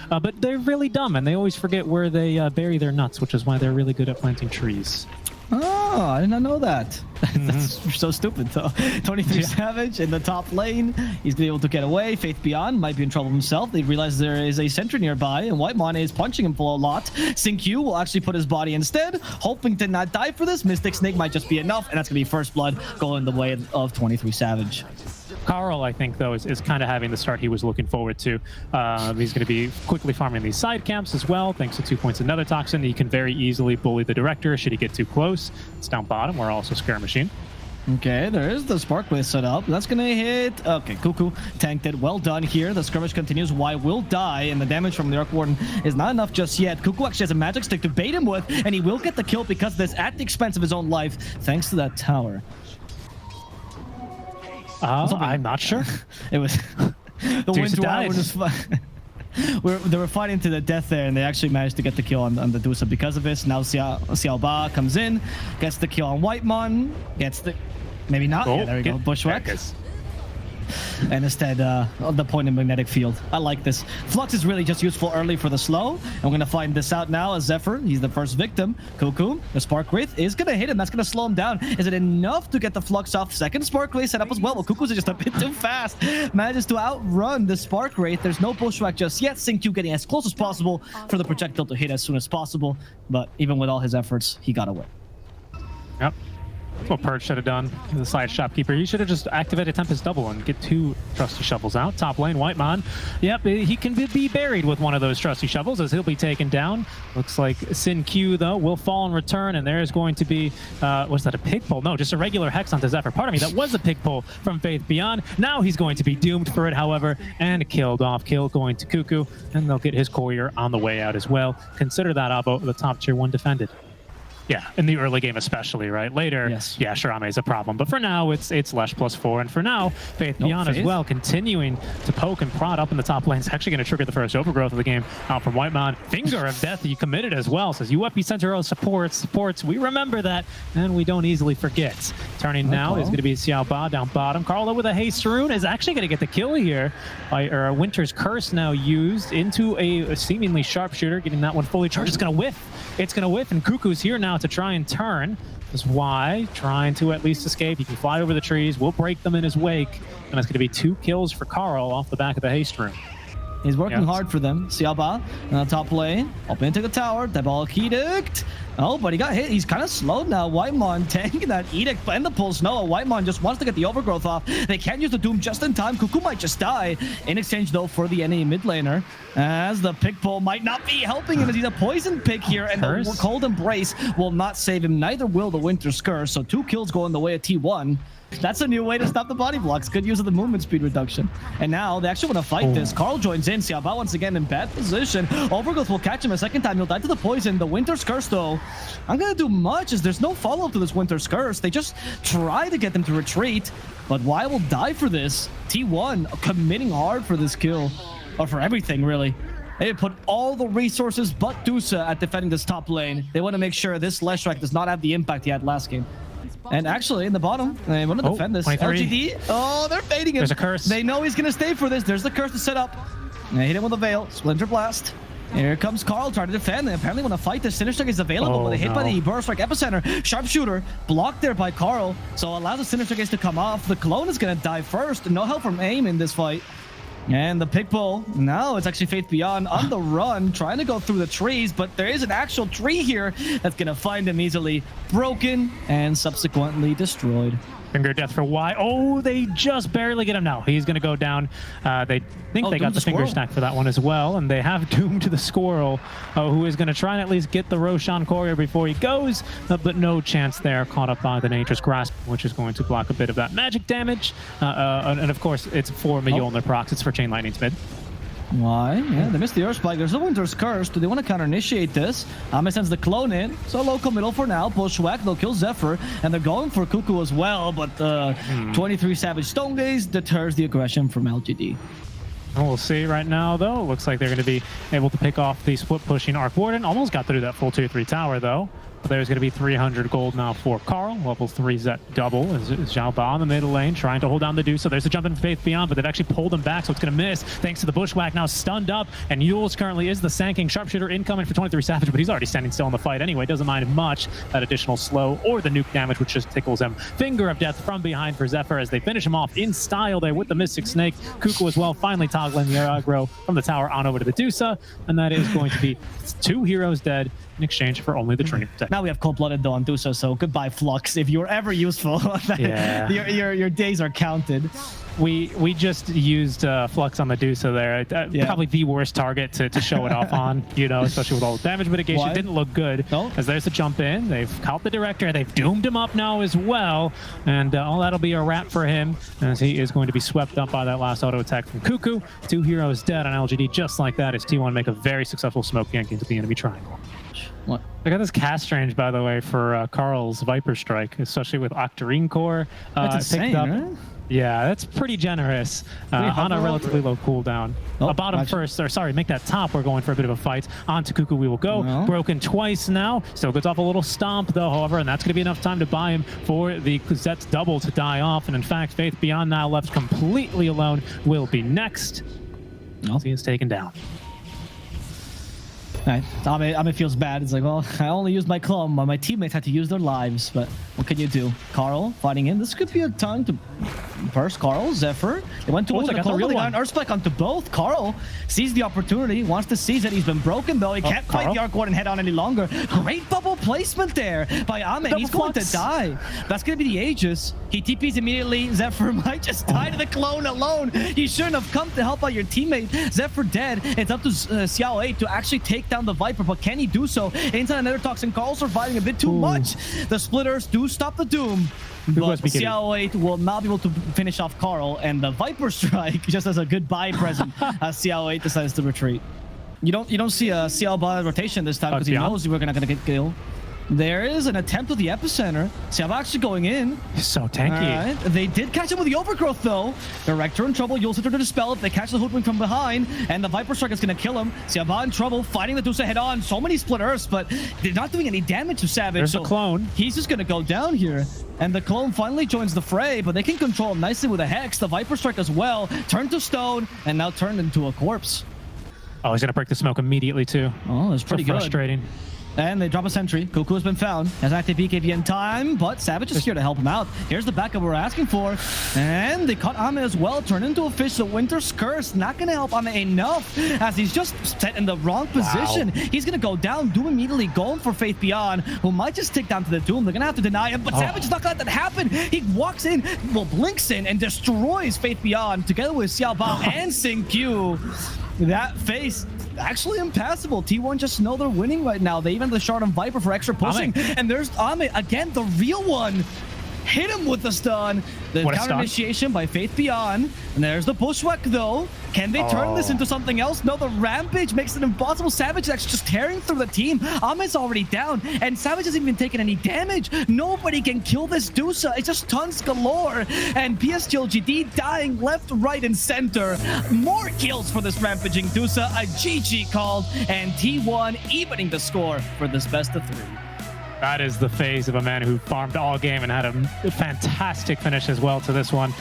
but they're really dumb, and they always forget where they bury their nuts, which is why they're really good at planting trees. Oh, I did not know that. That's so stupid, though. 23 Savage in the top lane. He's gonna be able to get away. Faith Beyond might be in trouble himself. They realize there is a sentry nearby, and Whitemon is punching him full a lot. Syncue will actually put his body instead, hoping to not die for this. Mystic Snake might just be enough, and that's gonna be first blood going the way of 23 Savage. Carl, I think, though, is kind of having the start he was looking forward to. He's going to be quickly farming these side camps as well, thanks to 2 points Another Toxin. He can very easily bully the Director should he get too close. It's down bottom. We're also Scare Machine. Okay, there is the Spark Wave set up. That's going to hit. Okay, Cuckoo tanked it. Well done here. The skirmish continues. Y will die, and the damage from the Arc Warden is not enough just yet. Cuckoo actually has a magic stick to bait him with, and he will get the kill because of this at the expense of his own life, thanks to that tower. I'm not sure. It was the Winter they were fighting to the death there, and they actually managed to get the kill on the Medusa because of this. Now Xiao Ba comes in, gets the kill on Whitemon, gets the... Maybe not. Oh, yeah, there we go. Bushwhack. And instead of the point in magnetic field. I like this. Flux is really just useful early for the slow. And we're going to find this out now as Zephyr. He's the first victim. Cuckoo, the Spark Wraith is going to hit him. That's going to slow him down. Is it enough to get the Flux off? Second Spark Wraith set up as well. Well, Cuckoo's just a bit too fast. Manages to outrun the Spark Wraith. There's no Bushwhack just yet. Syncue getting as close as possible for the projectile to hit as soon as possible. But even with all his efforts, he got away. Yep. That's what Purge should have done. The side shopkeeper. He should have just activated Tempest Double and get 2 trusty shovels out. Top lane, Whitemon. Yep, he can be buried with one of those trusty shovels as he'll be taken down. Looks like Syncue, though, will fall in return, and there's going to be, was that a pig pull? No, just a regular Hex onto Zephyr. Pardon me, that was a pig pull from Faith Beyond. Now he's going to be doomed for it, however, and killed off. Kill going to Cuckoo, and they'll get his courier on the way out as well. Consider that, Avo, the top tier 1 defended. Yeah, in the early game especially, right? Later, yes. Yeah, Shirame is a problem. But for now, it's Lesh +4. And for now, Faith Beyond as well, continuing to poke and prod up in the top lane. It's actually going to trigger the first overgrowth of the game out from Whitemon. Finger of Death, you committed as well. Says, you Epicenter supports. We remember that, and we don't easily forget. Turning now is going to be Xiao Ba down bottom. Carlo with a Haste Rune is actually going to get the kill here. By Winter's Curse now used into a seemingly sharpshooter, getting that one fully charged. It's going to whiff. It's going to whiff, and Cuckoo's here now to try and turn. Is Y trying to at least escape. He can fly over the trees. We'll break them in his wake. And it's going to be 2 kills for Carl off the back of the Haste Rune. He's working hard for them. Xiaoba on the top lane. Up into the tower. That ball edict. Oh, but he got hit. He's kind of slowed now. Whitemon tanking that edict and the pulse. No, Whitemon just wants to get the overgrowth off. They can't use the Doom just in time. Cuckoo might just die. In exchange, though, for the enemy mid laner. As the pick pull might not be helping him as he's a poison pick here. And the Cold Embrace will not save him. Neither will the Winter's Curse. So 2 kills go in the way of T1. That's a new way to stop the body blocks. Good use of the movement speed reduction. And now they actually want to fight this. Carl joins in. Xiaoba once again in bad position. Overgrowth will catch him a second time. He'll die to the poison. The Winter's Curse, though, I'm going to do much as there's no follow-up to this Winter's Curse. They just try to get them to retreat. But Y will die for this. T1 committing hard for this kill. Or for everything, really. They put all the resources but Dusa at defending this top lane. They want to make sure this Leshrac does not have the impact he had last game. And actually, in the bottom, they want to defend this. 23. LGD. Oh, they're baiting him. There's a curse. They know he's going to stay for this. There's the curse to set up. They hit him with a Veil. Splinter Blast. Here comes Carl trying to defend. They apparently want to fight this. Sinistrike is available, but they hit by the Burst Strike Epicenter. Sharpshooter blocked there by Carl. So allows the Sinistrike to come off. The clone is going to die first. No help from aim in this fight. And the pick pull, now it's actually Faith Beyond on the run, trying to go through the trees, but there is an actual tree here that's going to find him easily. Broken and subsequently destroyed. Finger death for Y. Oh, they just barely get him now. He's going to go down. They think they got the finger stack for that one as well, and they have Doom to the Squirrel, who is going to try and at least get the Roshan Courier before he goes, but no chance there. Caught up by the Nature's Grasp, which is going to block a bit of that magic damage. And of course, it's for Mjolnir procs. It's for Chain Lightning's mid. Why? Yeah, they missed the Earth Spike. There's a Winter's Curse. Do they want to counter-initiate this? Ame sends the clone in. So local middle for now. Bushwhack. They'll kill Zephyr. And they're going for Cuckoo as well. But 23 Savage Stone Gaze deters the aggression from LGD. We'll see right now, though. Looks like they're going to be able to pick off the split-pushing Arc Warden. Almost got through that full 2-3 tower, though. But there's going to be 300 gold now for Carl. Level 3 Zet double is Xiao Ba in the middle lane trying to hold down the Medusa. There's a jump in Faith Beyond, but they've actually pulled him back, so it's going to miss thanks to the Bushwhack now stunned up. And Yules currently is the Sanking sharpshooter incoming for 23 Savage, but he's already standing still in the fight anyway. Doesn't mind much that additional slow or the nuke damage, which just tickles him. Finger of Death from behind for Zephyr as they finish him off in style there with the Mystic Snake. Kuku as well, finally toggling the aggro from the tower on over to the Medusa, and that is going to be 2 heroes dead in exchange for only the Trinity Protect. Now we have cold-blooded though on Medusa, so goodbye Flux. If you were ever useful, yeah. your days are counted. We just used Flux on Medusa there. Probably the worst target to show it off on, you know, especially with all the damage mitigation. Why? Didn't look good. No. As there's a jump in. They've caught the Director. They've doomed him up now as well. And all that'll be a wrap for him as he is going to be swept up by that last auto attack from Kuku. 2 heroes dead on LGD just like that as T1 make a very successful smoke yank into the enemy triangle. What? I got this cast range, by the way, for Carl's Viper Strike, especially with Octarine Core. That's insane, right? Yeah, that's pretty generous on a relatively low cooldown. Bottom first, or sorry, make that top. We're going for a bit of a fight. On to Kuku we will go. No. Broken twice now. Still gets off a little stomp though, however, and that's going to be enough time to buy him for the Zet's double to die off. And in fact, Faith Beyond now left completely alone will be next. He is taken down. Right. Ame feels bad. It's like, well, I only used my clone. My teammates had to use their lives, but what can you do? Carl fighting in. This could be a time to burst Carl, Zephyr. They went too much on the clone. They got an Earthspike onto both. Carl sees the opportunity, wants to seize it. He's been broken though. He can't fight the Arc Warden head on any longer. Great bubble placement there by Ame. He's going to die. That's going to be the Aegis. He TPs immediately. Zephyr might just die to the clone alone. You shouldn't have come to help out your teammate. Zephyr dead. It's up to Xiao 8 to actually take down the Viper, but can he do so? Inside another Toxin, Carl surviving a bit too much. The splitters do stop the Doom, but Xiao 8 will not be able to finish off Carl, and the Viper Strike just as a goodbye present as Xiao 8 decides to retreat. You don't see a Xiao Ba rotation this time because he knows we're not gonna get killed. There is an attempt with the epicenter. Xiao actually going in. So tanky. They did catch him with the overgrowth though. Director in trouble. Yules to dispel it. They catch the Hoodwink from behind, and the Viper Strike is going to kill him. Xiao in trouble, fighting the Medusa head on. So many split earths, but they're not doing any damage to Savage. There's a clone. He's just going to go down here. And the clone finally joins the fray, but they can control him nicely with a Hex. The Viper Strike as well. Turned to stone, and now turned into a corpse. Oh, he's going to break the smoke immediately too. Oh, that's pretty good. Frustrating. And they drop a sentry. Kuku has been found. Has active BKB in time, but Savage is here to help him out. Here's the backup we're asking for. And they caught Ame as well. Turned into a fish. The Winter's Curse not going to help Ame enough as he's just set in the wrong position. Wow. He's going to go down. Doom immediately going for Faith Beyond, who might just take down to the Doom. They're going to have to deny him, but Savage is not going to let that happen. He walks in, well, blinks in, and destroys Faith Beyond together with Xiao Bao and Sing Q. That face actually impassable. T1 just know they're winning right now. They even have the shard on Viper for extra pushing. And there's Ame again, the real one. Hit him with the stun. The counter initiation by Faith Beyond. And there's the Bushwhack though. Can they turn this into something else? No, the Rampage makes it impossible. Savage is actually just tearing through the team. Ame's already down, and Savage hasn't even taken any damage. Nobody can kill this Medusa. It's just tons galore. And PSGLGD dying left, right, and center. More kills for this Rampaging Medusa. A GG called, and T1 evening the score for this best of 3. That is the phase of a man who farmed all game and had a fantastic finish as well to this one.